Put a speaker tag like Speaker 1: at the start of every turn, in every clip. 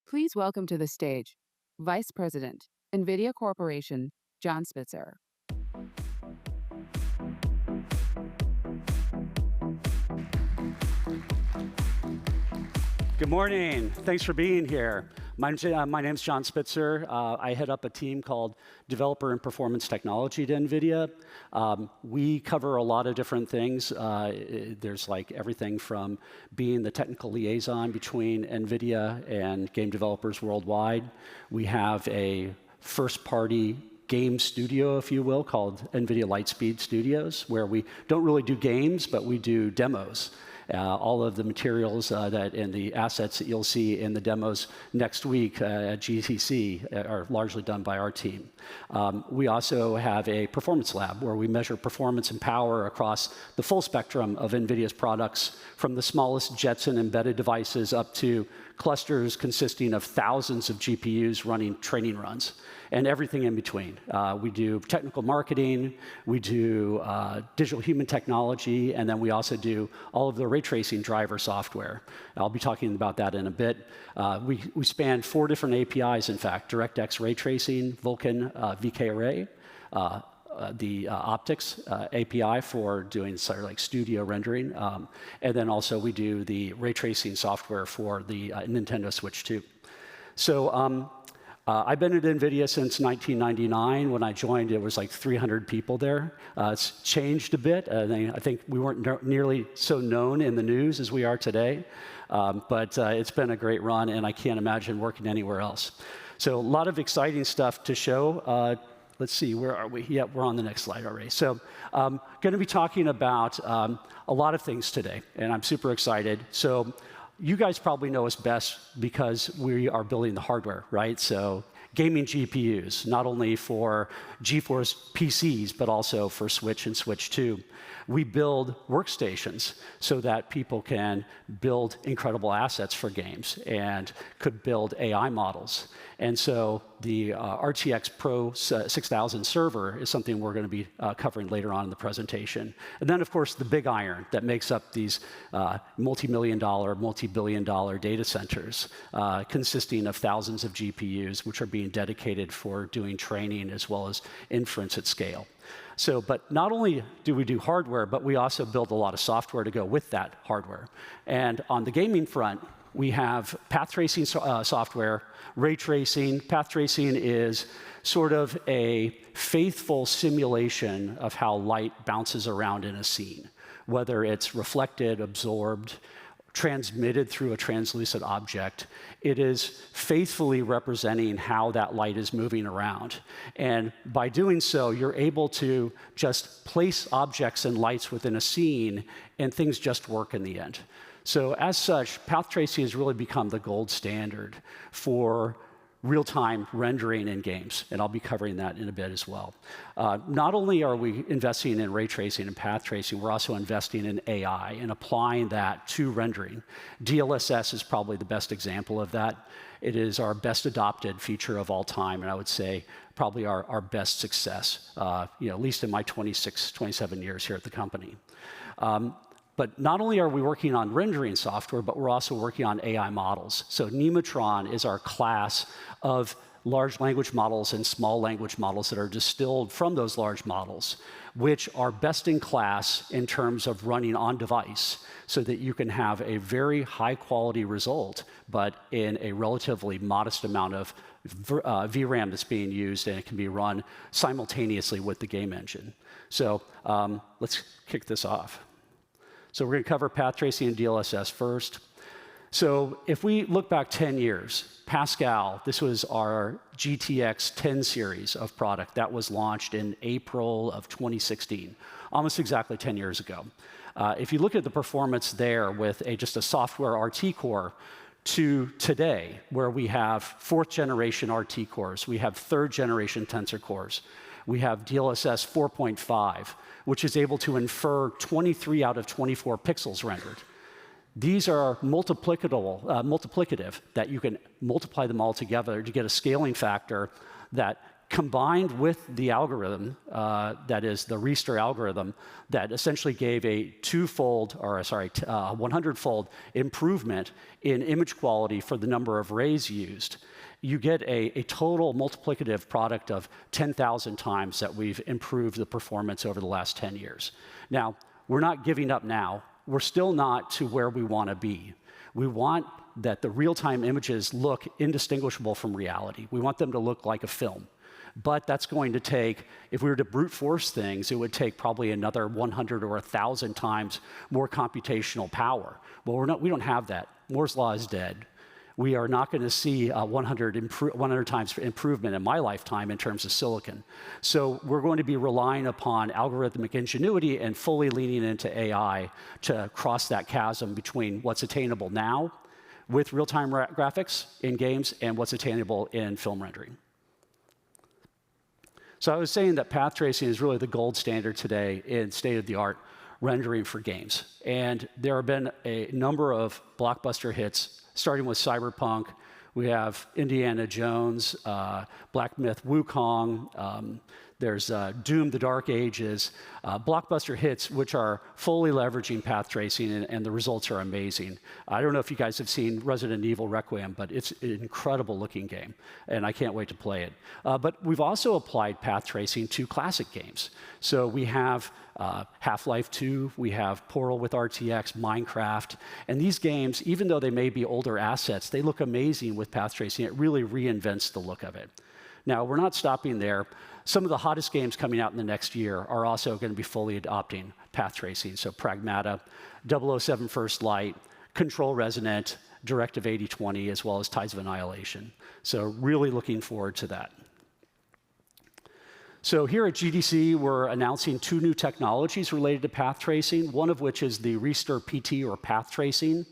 Speaker 1: Please welcome to the stage Vice President, Nvidia Corporation, John Spitzer.
Speaker 2: Good morning. Thanks for being here. My name's John Spitzer. I head up a team called Developer and Performance Technology at NVIDIA. We cover a lot of different things. There's like everything from being the technical liaison between NVIDIA and game developers worldwide. We have a first-party game studio, if you will, called NVIDIA Lightspeed Studios, where we don't really do games, but we do demos. All of the materials and the assets that you'll see in the demos next week at GTC are largely done by our team. We also have a performance lab where we measure performance and power across the full spectrum of NVIDIA's products, from the smallest Jetson embedded devices up to clusters consisting of thousands of GPUs running training runs, and everything in between. We do technical marketing, we do digital human technology, and then we also do all of the ray tracing driver software. I'll be talking about that in a bit. We span 4 different APIs, in fact: DirectX ray tracing, Vulkan VK array, the optics API for doing sort of like studio rendering, and then also we do the ray tracing software for the Nintendo Switch 2. So I've been at NVIDIA since 1999. When I joined, it was like 300 people there. It's changed a bit. I think we weren't nearly so known in the news as we are today, but it's been a great run, and I can't imagine working anywhere else. So a lot of exciting stuff to show. Let's see, where are we? Yeah, we're on the next slide already. So I'm going to be talking about a lot of things today, and I'm super excited. So you guys probably know us best because we are building the hardware, right? So gaming GPUs, not only for GeForce PCs, but also for Switch and Switch 2. We build workstations so that people can build incredible assets for games and could build AI models. And so the RTX Pro 6000 server is something we're going to be covering later on in the presentation. And then, of course, the big iron that makes up these multi-million-dollar, multi-billion-dollar data centers, consisting of thousands of GPUs, which are being dedicated for doing training as well as inference at scale. So, but not only do we do hardware, but we also build a lot of software to go with that hardware. And on the gaming front, we have path tracing software, ray tracing. Path tracing is sort of a faithful simulation of how light bounces around in a scene, whether it's reflected, absorbed, transmitted through a translucent object. It is faithfully representing how that light is moving around. And by doing so, you're able to just place objects and lights within a scene, and things just work in the end. So as such, path tracing has really become the gold standard for real-time rendering in games, and I'll be covering that in a bit as well. Not only are we investing in ray tracing and path tracing, we're also investing in AI and applying that to rendering. DLSS is probably the best example of that. It is our best adopted feature of all time, and I would say probably our best success, at least in my 26, 27 years here at the company. But not only are we working on rendering software, but we're also working on AI models. So Neotron is our class of large language models and small language models that are distilled from those large models, which are best in class in terms of running on device, so that you can have a very high quality result, but in a relatively modest amount of VRAM that's being used, and it can be run simultaneously with the game engine. So let's kick this off. So we're going to cover path tracing and DLSS first. So if we look back 10 years, Pascal, this was our GTX 10 series of product that was launched in April of 2016, almost exactly 10 years ago. If you look at the performance there with just a software RT core, to today, where we have 4th generation RT cores, we have 3rd generation tensor cores, we have DLSS 4.5, which is able to infer 23 out of 24 pixels rendered. These are multiplicative, that you can multiply them all together to get a scaling factor that combined with the algorithm, that is the Riester algorithm, that essentially gave a 100-fold improvement in image quality for the number of rays used, you get a total multiplicative product of 10,000 times that we've improved the performance over the last 10 years. Now, we're not giving up now. We're still not to where we want to be. We want that the real-time images look indistinguishable from reality. We want them to look like a film. But that's going to take, if we were to brute force things, it would take probably another 100 or 1,000 times more computational power. Well, we don't have that. Moore's law is dead. We are not going to see 100 times improvement in my lifetime in terms of silicon. So we're going to be relying upon algorithmic ingenuity and fully leaning into AI to cross that chasm between what's attainable now with real-time graphics in games and what's attainable in film rendering. So I was saying that path tracing is really the gold standard today in state-of-the-art rendering for games. And there have been a number of blockbuster hits, starting with Cyberpunk. We have Indiana Jones, Black Myth Wukong, there's Doom, The Dark Ages, blockbuster hits which are fully leveraging path tracing, and the results are amazing. I don't know if you guys have seen Resident Evil Requiem, but it's an incredible looking game, and I can't wait to play it. But we've also applied path tracing to classic games. So we have Half-Life 2, we have Portal with RTX, Minecraft, and these games, even though they may be older assets, they look amazing with path tracing. It really reinvents the look of it. Now, we're not stopping there. Some of the hottest games coming out in the next year are also going to be fully adopting path tracing. So Pragmata, 007 First Light, Control Resonant, Directive 8020, as well as Tides of Annihilation. So really looking forward to that. So here at GDC, we're announcing 2 new technologies related to path tracing, one of which is the Riester PT, or path tracing.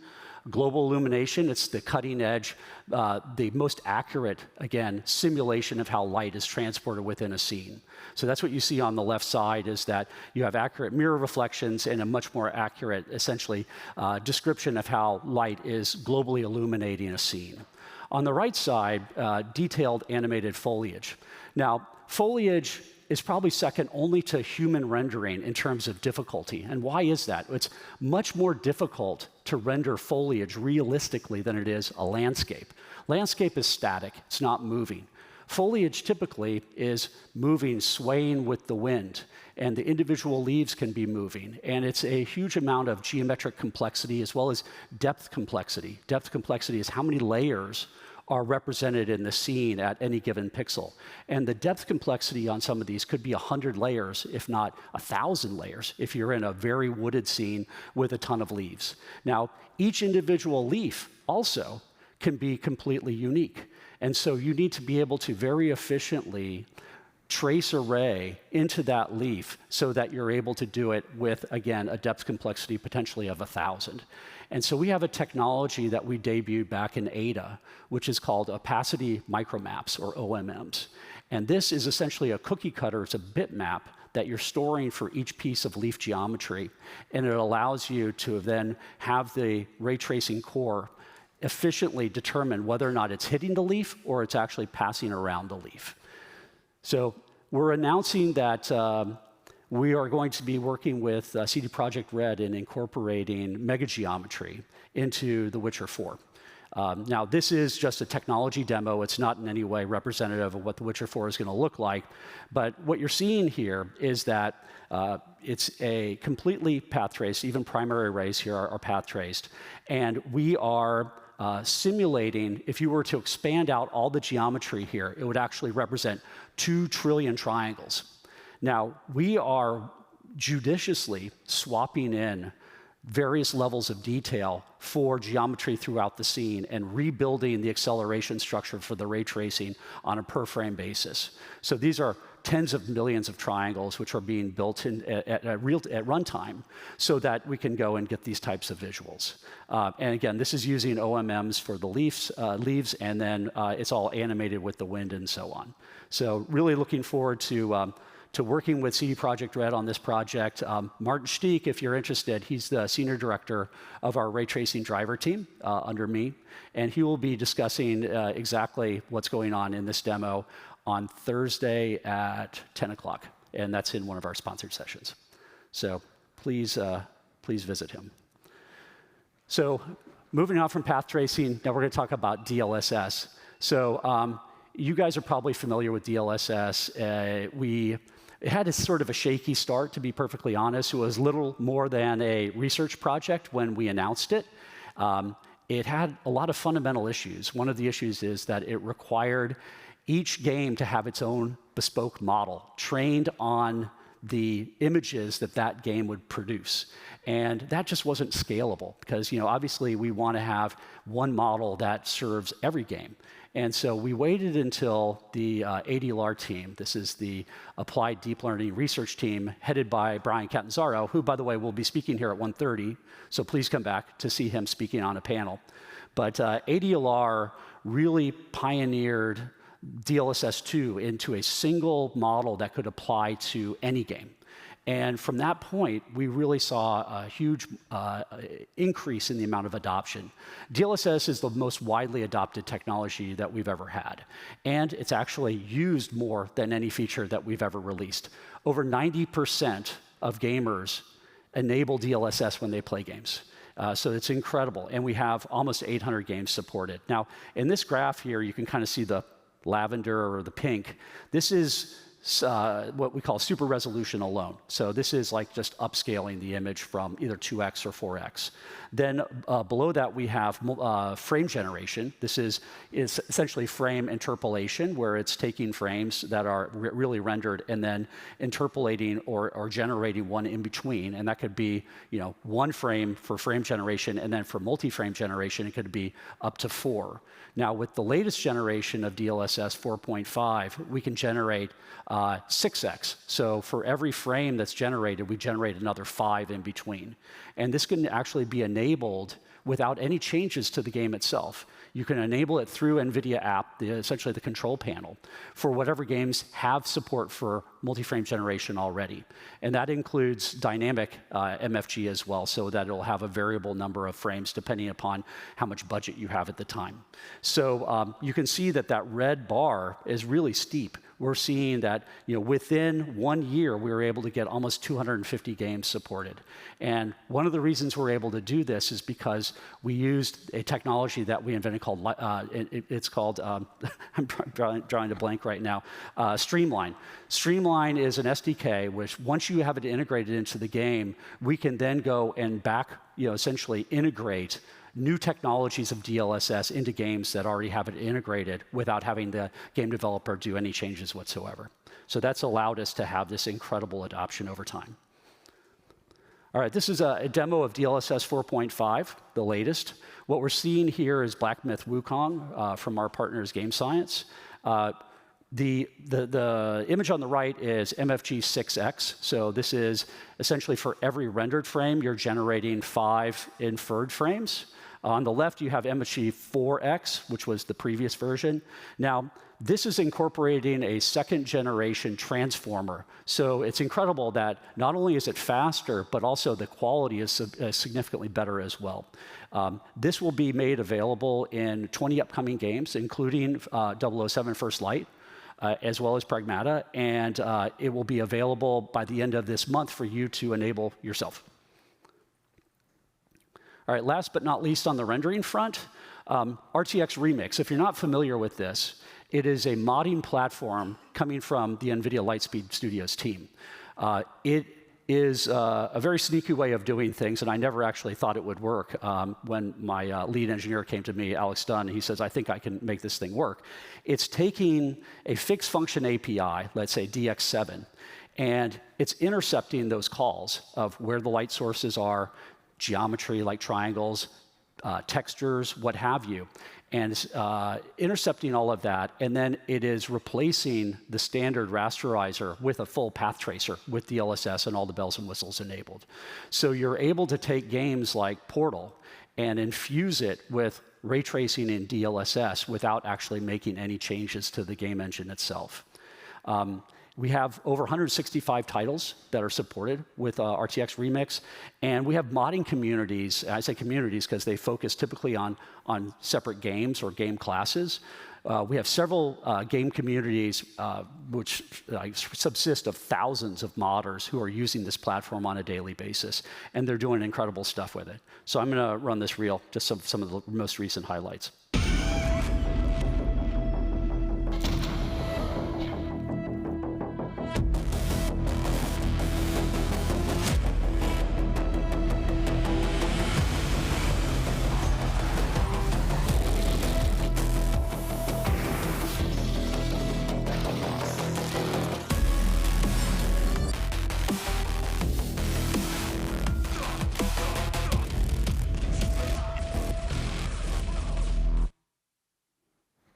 Speaker 2: Global illumination, it's the cutting edge, the most accurate, again, simulation of how light is transported within a scene. So that's what you see on the left side, is that you have accurate mirror reflections and a much more accurate, essentially, description of how light is globally illuminating a scene. On the right side, detailed animated foliage. Now, foliage is probably second only to human rendering in terms of difficulty. And why is that? It's much more difficult to render foliage realistically than it is a landscape. Landscape is static, it's not moving. Foliage typically is moving, swaying with the wind, and the individual leaves can be moving. And it's a huge amount of geometric complexity as well as depth complexity. Depth complexity is how many layers are represented in the scene at any given pixel. And the depth complexity on some of these could be 100 layers, if not 1,000 layers, if you're in a very wooded scene with a ton of leaves. Now, each individual leaf also can be completely unique. And so you need to be able to very efficiently trace a ray into that leaf so that you're able to do it with, again, a depth complexity potentially of 1,000. And so we have a technology that we debuted back in Ada, which is called opacity micromaps, or OMMs. And this is essentially a cookie cutter. It's a bitmap that you're storing for each piece of leaf geometry. And it allows you to then have the ray tracing core efficiently determine whether or not it's hitting the leaf or it's actually passing around the leaf. So we're announcing that we are going to be working with CD Projekt Red in incorporating megageometry into The Witcher 4. Now, this is just a technology demo. It's not in any way representative of what The Witcher 4 is going to look like. But what you're seeing here is that it's a completely path traced. Even primary rays here are path traced. And we are simulating, if you were to expand out all the geometry here, it would actually represent 2 trillion triangles. Now, we are judiciously swapping in various levels of detail for geometry throughout the scene and rebuilding the acceleration structure for the ray tracing on a per frame basis. So these are tens of millions of triangles which are being built in at runtime so that we can go and get these types of visuals. And again, this is using OMMs for the leaves, and then it's all animated with the wind and so on. So really looking forward to working with CD Projekt Red on this project. Martin Stiek, if you're interested, he's the senior director of our ray tracing driver team under me, and he will be discussing exactly what's going on in this demo. on Thursday at 10 o'clock, and that's in one of our sponsored sessions. So please visit him. So moving on from path tracing, now we're going to talk about DLSS. So you guys are probably familiar with DLSS. It had a sort of a shaky start, to be perfectly honest. It was little more than a research project when we announced it. It had a lot of fundamental issues. One of the issues is that it required each game to have its own bespoke model trained on the images that that game would produce. And that just wasn't scalable because, obviously we want to have one model that serves every game. And so we waited until the ADLR team, this is the Applied Deep Learning Research team, headed by Brian Catanzaro, who, by the way, will be speaking here at 1:30, so please come back to see him speaking on a panel. But ADLR really pioneered DLSS2 into a single model that could apply to any game. And from that point, we really saw a huge increase in the amount of adoption. DLSS is the most widely adopted technology that we've ever had. And it's actually used more than any feature that we've ever released. Over 90% of gamers enable DLSS when they play games. So it's incredible. And we have almost 800 games supported. Now, in this graph here, you can kind of see the lavender or the pink. This is what we call super resolution alone. So this is like just upscaling the image from either 2x or 4x. Then below that, we have frame generation. This is essentially frame interpolation, where it's taking frames that are really rendered and then interpolating or generating one in between. And that could be one frame for frame generation, and then for multi-frame generation, it could be up to 4. Now, with the latest generation of DLSS 4.5, we can generate 6x. So for every frame that's generated, we generate another 5 in between. And this can actually be enabled without any changes to the game itself. You can enable it through Nvidia app, essentially the control panel, for whatever games have support for multi-frame generation already. And that includes dynamic MFG as well, so that it'll have a variable number of frames depending upon how much budget you have at the time. So you can see that that red bar is really steep. We're seeing that within 1 year, we were able to get almost 250 games supported. And one of the reasons we're able to do this is because we used a technology that we invented called, it's called, I'm drawing a blank right now, Streamline. Streamline is an SDK, which once you have it integrated into the game, we can then go and essentially integrate new technologies of DLSS into games that already have it integrated without having the game developer do any changes whatsoever. So that's allowed us to have this incredible adoption over time. All right, this is a demo of DLSS 4.5, the latest. What we're seeing here is Black Myth Wukong from our partners Game Science. The image on the right is MFG 6x. So this is essentially for every rendered frame, you're generating 5 inferred frames. On the left, you have MFG 4x, which was the previous version. Now, this is incorporating a second-generation transformer. So it's incredible that not only is it faster, but also the quality is significantly better as well. This will be made available in 20 upcoming games, including 007 First Light, as well as Pragmata, and it will be available by the end of this month for you to enable yourself. All right, last but not least on the rendering front, RTX Remix. If you're not familiar with this, it is a modding platform coming from the NVIDIA Lightspeed Studios team. It is a very sneaky way of doing things, and I never actually thought it would work. When my lead engineer came to me, Alex Dunn, he says, I think I can make this thing work. It's taking a fixed function API, let's say DX7, and it's intercepting those calls of where the light sources are, geometry like triangles, textures, what have you, and intercepting all of that, and then it is replacing the standard rasterizer with a full path tracer with DLSS and all the bells and whistles enabled. So you're able to take games like Portal and infuse it with ray tracing in DLSS without actually making any changes to the game engine itself. We have over 165 titles that are supported with RTX Remix, and we have modding communities. I say communities because they focus typically on separate games or game classes. We have several game communities which subsist of thousands of modders who are using this platform on a daily basis, and they're doing incredible stuff with it. So I'm going to run this reel, just some of the most recent highlights.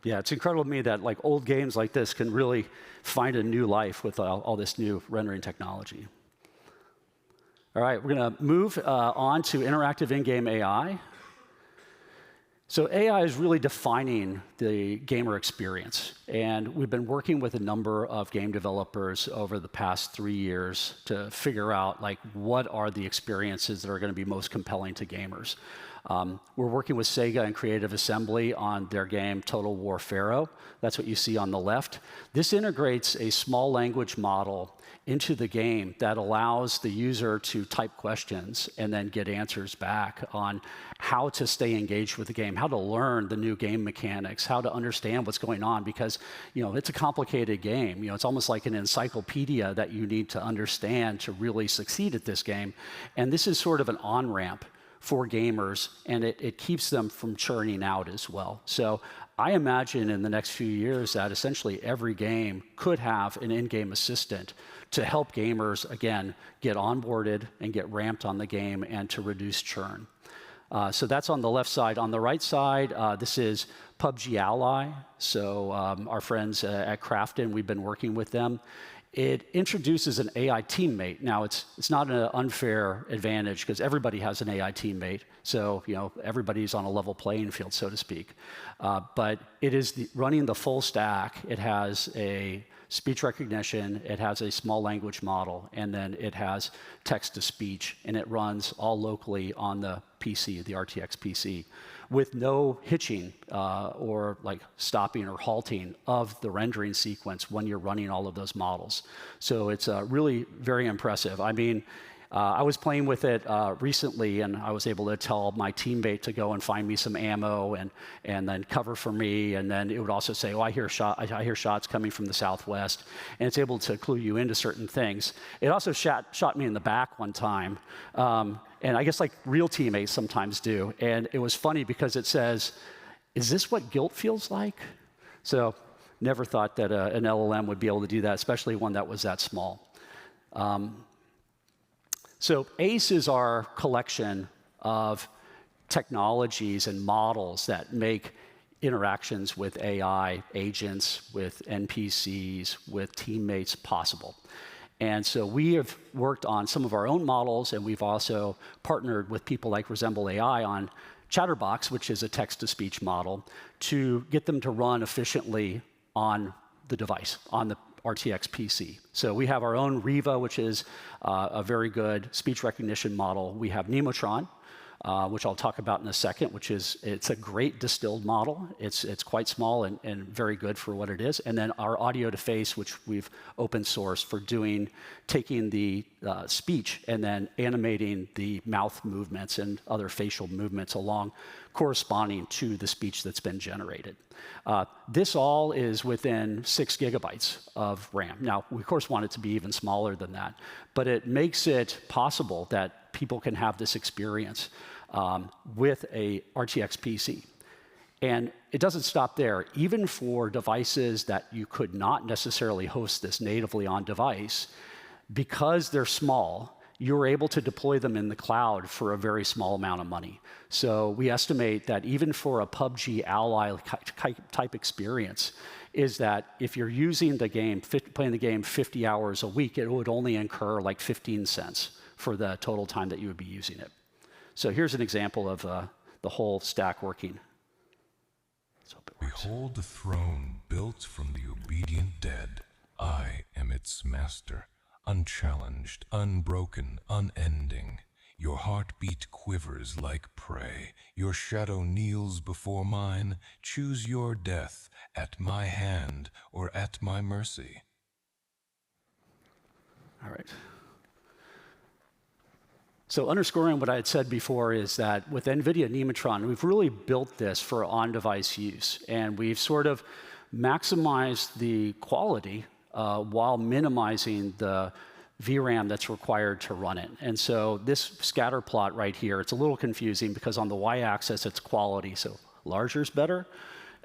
Speaker 2: Yeah, it's incredible to me that old games like this can really find a new life with all this new rendering technology. All right, we're going to move on to interactive in-game AI. So AI is really defining the gamer experience, and we've been working with a number of game developers over the past 3 years to figure out what are the experiences that are going to be most compelling to gamers. We're working with Sega and Creative Assembly on their game Total War Pharaoh. That's what you see on the left. This integrates a small language model into the game that allows the user to type questions and then get answers back on how to stay engaged with the game, how to learn the new game mechanics, how to understand what's going on, because it's a complicated game. It's almost like an encyclopedia that you need to understand to really succeed at this game. And this is sort of an on-ramp for gamers, and it keeps them from churning out as well. So I imagine in the next few years that essentially every game could have an in-game assistant to help gamers, again, get onboarded and get ramped on the game and to reduce churn. So that's on the left side. On the right side, this is PUBG Ally. So our friends at Crafton, we've been working with them. It introduces an AI teammate. Now, it's not an unfair advantage because everybody has an AI teammate. So, everybody's on a level playing field, so to speak. But it is running the full stack. It has a speech recognition, it has a small language model, and then it has text-to-speech, and it runs all locally on the PC, the RTX PC, with no hitching or stopping or halting of the rendering sequence when you're running all of those models. So it's really very impressive. I mean, I was playing with it recently, and I was able to tell my teammate to go and find me some ammo and then cover for me. And then it would also say, "Oh, I hear shots coming from the southwest," and it's able to clue you into certain things. It also shot me in the back one time, and I guess real teammates sometimes do. And it was funny because it says, "Is this what guilt feels like?" So never thought that an LLM would be able to do that, especially one that was that small. So ACE is our collection of technologies and models that make interactions with AI agents, with NPCs, with teammates possible. And so we have worked on some of our own models, and we've also partnered with people like Resemble AI on Chatterbox, which is a text-to-speech model, to get them to run efficiently on the device, on the RTX PC. So we have our own Riva, which is a very good speech recognition model. We have Neotron, which I'll talk about in a second, it's a great distilled model. It's quite small and very good for what it is. And then our audio to face, which we've open sourced for taking the speech and then animating the mouth movements and other facial movements along corresponding to the speech that's been generated. This all is within 6 gigabytes of RAM. Now, we of course want it to be even smaller than that, but it makes it possible that people can have this experience with a RTX PC. And it doesn't stop there. Even for devices that you could not necessarily host this natively on device, because they're small, you're able to deploy them in the cloud for a very small amount of money. So we estimate that even for a PUBG Ally type experience, is that if you're using the game, playing the game 50 hours a week, it would only incur 15 cents for the total time that you would be using it. So here's an example of the whole stack working. Let's hope it works.
Speaker 3: Behold the throne built from the obedient dead, I am its master, unchallenged, unbroken, unending. Your heartbeat quivers like prey. Your shadow kneels before mine. Choose your death, at my hand or at my mercy.
Speaker 2: All right. So underscoring what I had said before is that with NVIDIA Neotron, we've really built this for on-device use. And we've sort of maximized the quality while minimizing the VRAM that's required to run it. And so this scatter plot right here, it's a little confusing because on the y-axis, it's quality, so larger is better.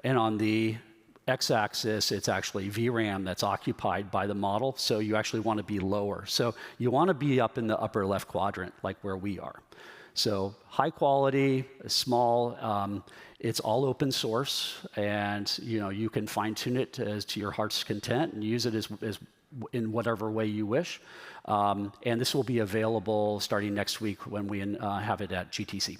Speaker 2: And on the x-axis, it's actually VRAM that's occupied by the model, so you actually want to be lower. So you want to be up in the upper left quadrant, like where we are. So high quality, small, it's all open source, and you can fine-tune it to your heart's content and use it as in whatever way you wish. And this will be available starting next week when we have it at GTC.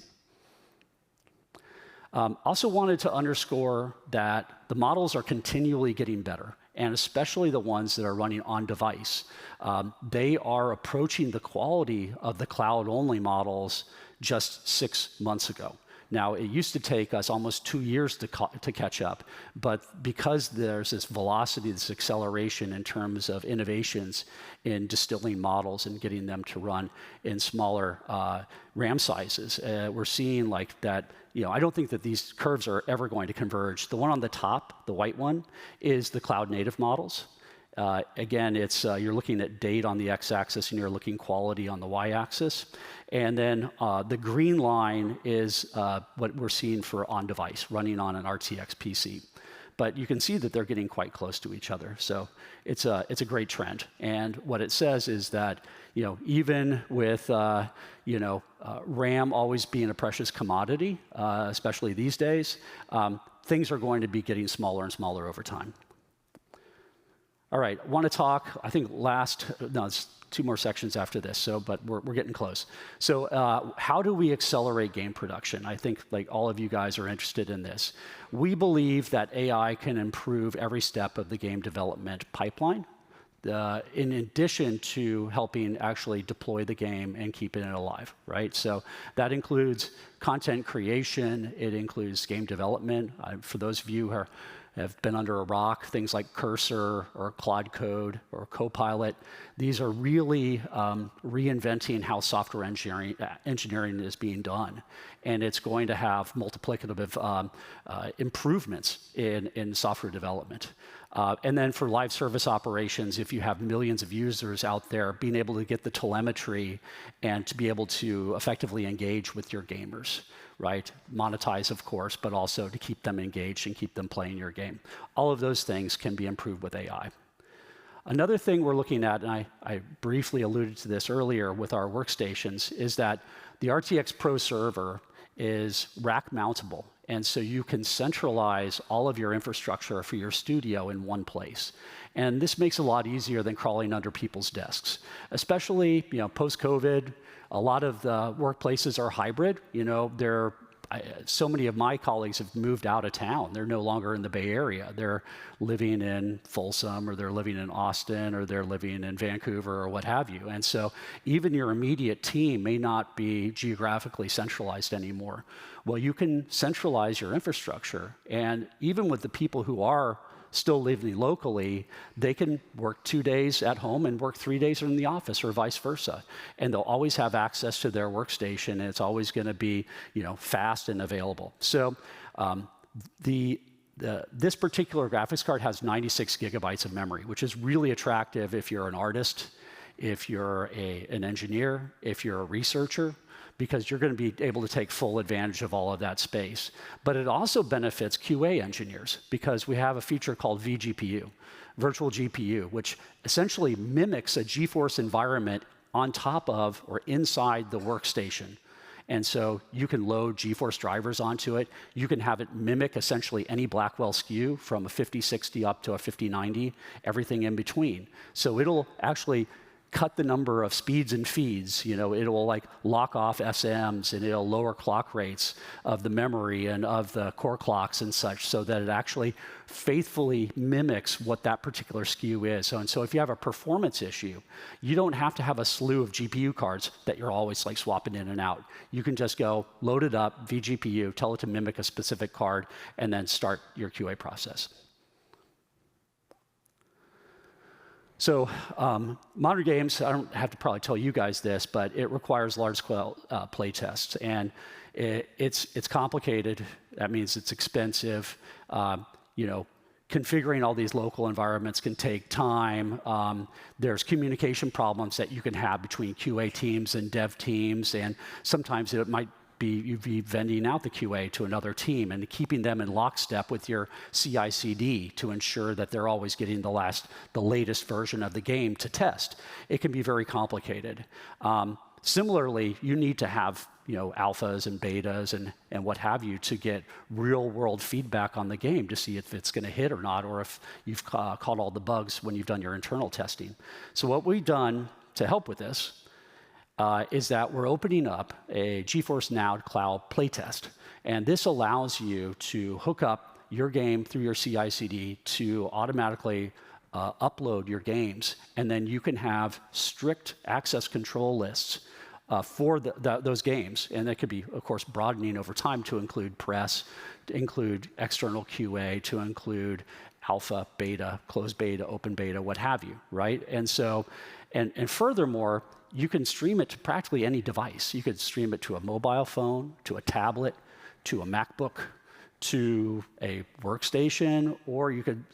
Speaker 2: Also wanted to underscore that the models are continually getting better, and especially the ones that are running on device. They are approaching the quality of the cloud-only models just 6 months ago. Now, it used to take us almost 2 years to catch up, but because there's this velocity, this acceleration in terms of innovations in distilling models and getting them to run in smaller RAM sizes, we're seeing like that. I don't think that these curves are ever going to converge. The one on the top, the white one, is the cloud-native models. Again, it's you're looking at date on the x-axis and you're looking quality on the y-axis. And then the green line is what we're seeing for on-device, running on an RTX PC. But you can see that they're getting quite close to each other. So it's a great trend. And what it says is that even with RAM always being a precious commodity, especially these days, things are going to be getting smaller and smaller over time. All right, I want to talk, I think it's 2 more sections after this, but we're getting close. So how do we accelerate game production? I think like all of you guys are interested in this. We believe that AI can improve every step of the game development pipeline, in addition to helping actually deploy the game and keeping it alive, right? So that includes content creation, it includes game development. For those of you who have been under a rock, things like Cursor or Claude Code or Copilot. These are really reinventing how software engineering is being done. And it's going to have multiplicative improvements in software development. And then for live service operations, if you have millions of users out there, being able to get the telemetry and to be able to effectively engage with your gamers. Right? Monetize, of course, but also to keep them engaged and keep them playing your game. All of those things can be improved with AI. Another thing we're looking at, and I briefly alluded to this earlier with our workstations, is that the RTX Pro server is rack mountable. And so you can centralize all of your infrastructure for your studio in one place. And this makes it a lot easier than crawling under people's desks, especially post-COVID. A lot of the workplaces are hybrid. So many of my colleagues have moved out of town. They're no longer in the Bay Area. They're living in Folsom, or they're living in Austin, or they're living in Vancouver, or what have you. And so even your immediate team may not be geographically centralized anymore. Well, you can centralize your infrastructure. And even with the people who are still living locally, they can work 2 days at home and work 3 days in the office, or vice versa. And they'll always have access to their workstation, and it's always going to be, fast and available. So this particular graphics card has 96 gigabytes of memory, which is really attractive if you're an artist, if you're an engineer, if you're a researcher, because you're going to be able to take full advantage of all of that space. But it also benefits QA engineers, because we have a feature called vGPU, virtual GPU, which essentially mimics a GeForce environment on top of or inside the workstation. And so you can load GeForce drivers onto it. You can have it mimic essentially any Blackwell SKU from a 5060 up to a 5090, everything in between. So it'll actually cut the number of speeds and feeds. You know, it'll like lock off SMs, and it'll lower clock rates of the memory and of the core clocks and such, so that it actually faithfully mimics what that particular SKU is. So if you have a performance issue, you don't have to have a slew of GPU cards that you're always like swapping in and out. You can just go load it up, vGPU, tell it to mimic a specific card, and then start your QA process. So modern games, I don't have to probably tell you guys this, but it requires large-scale play tests, and it's complicated. That means it's expensive. You know, configuring all these local environments can take time. There's communication problems that you can have between QA teams and dev teams, and sometimes it might be you'd be vending out the QA to another team and keeping them in lockstep with your CI/CD to ensure that they're always getting the latest version of the game to test. It can be very complicated. Similarly, you need to have alphas and betas and what have you to get real-world feedback on the game to see if it's going to hit or not, or if you've caught all the bugs when you've done your internal testing. So what we've done to help with this is that we're opening up a GeForce Now Cloud playtest. And this allows you to hook up your game through your CI/CD to automatically upload your games. And then you can have strict access control lists for those games. And that could be, of course, broadening over time to include press, to include external QA, to include alpha, beta, closed beta, open beta, what have you, right? And so, and furthermore, you can stream it to practically any device. You could stream it to a mobile phone, to a tablet, to a MacBook, to a workstation, or you could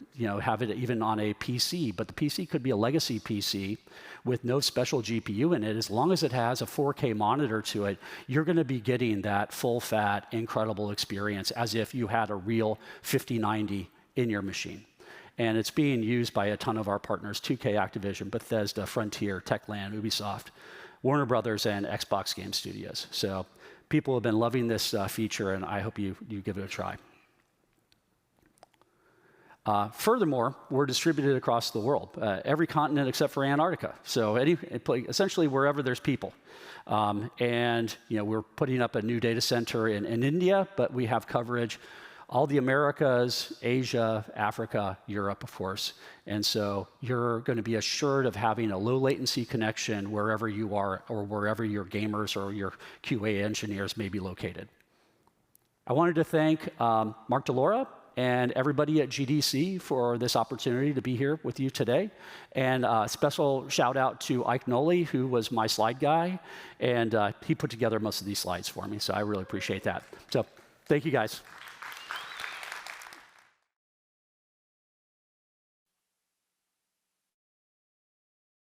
Speaker 2: have it even on a PC. But the PC could be a legacy PC with no special GPU in it. As long as it has a 4K monitor to it, you're going to be getting that full-fat, incredible experience as if you had a real 5090 in your machine. And it's being used by a ton of our partners: 2K, Activision, Bethesda, Frontier, Techland, Ubisoft, Warner Brothers, and Xbox Game Studios. So people have been loving this feature, and I hope you give it a try. Furthermore, we're distributed across the world, every continent except for Antarctica. So essentially wherever there's people. And we're putting up a new data center in India, but we have coverage all the Americas, Asia, Africa, Europe, of course. And so you're going to be assured of having a low latency connection wherever you are, or wherever your gamers or your QA engineers may be located. I wanted to thank Mark DeLaura and everybody at GDC for this opportunity to be here with you today. And a special shout out to Ike Nolly, who was my slide guy, and he put together most of these slides for me, so I really appreciate that. So thank you, guys.